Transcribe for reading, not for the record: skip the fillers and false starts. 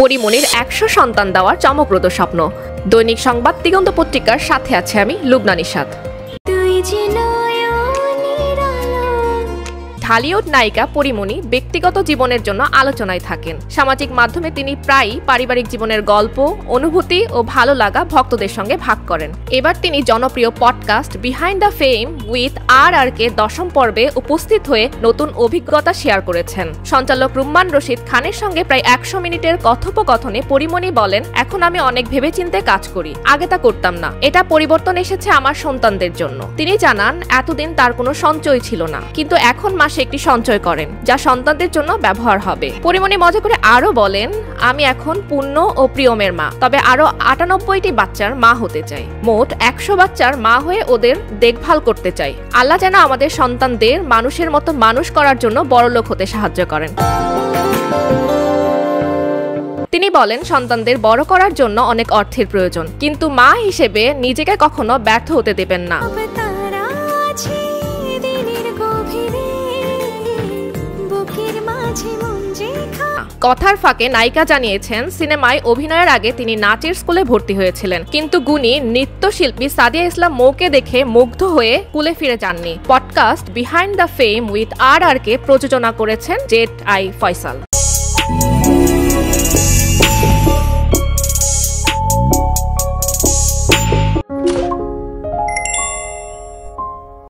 পরিমণির ১০০ সন্তান দেওয়ার চমকপ্রদ স্বপ্ন। দৈনিক সংবাদ দিগন্ত পত্রিকার সাথে আছে আমি লুবনা নিশাত। ঢালিউড নায়িকা পরিমণি ব্যক্তিগত জীবনের জন্য আলোচনায় থাকেন। সামাজিক মাধ্যমে তিনি প্রায়ই পারিবারিক জীবনের গল্প, অনুভূতি ও ভালো লাগা ভক্তদের সঙ্গে ভাগ করেন। এবার তিনি জনপ্রিয় podcast behind the fame with RRK ১০ম পর্বে উপস্থিত হয়ে নতুন অভিজ্ঞতা শেয়ার করেছেন। সঞ্চালক রুম্মান রশিদ খানের সঙ্গে প্রায় ১০০ মিনিটের কথোপকথনে পরিমণি বলেন, এখন আমি অনেক ভেবেচিন্তে কাজ করি, আগে তা করতাম না। এটা পরিবর্তন এসেছে আমার সন্তানদের জন্য। তিনি জানান, এতদিন তার কোনো সঞ্চয় ছিল না, কিন্তু এখন মাসে একটি সঞ্চয় করেন যা সন্তানদের জন্য ব্যবহার হবে। পরিমণি মজা করে আরো বলেন, আমি এখন পূর্ণ ও প্রিয়মের মা, তবে আরো ৯৮টি বাচ্চার মা হতে চাই। মোট ১০০ বাচ্চার মা হয়ে ওদের দেখভাল করতে চাই। আল্লাহ যেন আমাদের সন্তানদের মানুষের মতো মানুষ করার জন্য বড়লোক হতে সাহায্য করেন। তিনি বলেন, সন্তানদের বড় করার জন্য অনেক অর্থের প্রয়োজন, কিন্তু মা হিসেবে নিজেকে কখনো ব্যর্থ হতে দেবেন না। কথার ফাঁকে নায়িকা জানিয়েছেন, সিনেমায় অভিনয়ের আগে তিনি নাচের স্কুলে ভর্তি হয়েছিলেন, কিন্তু গুণী নৃত্যশিল্পী সাদিয়া ইসলাম মৌকে দেখে মুগ্ধ হয়ে স্কুলে ফিরে যাননি। Podcast behind the fame with RRK প্রযোজনা করেছেন জেড আই ফয়সাল।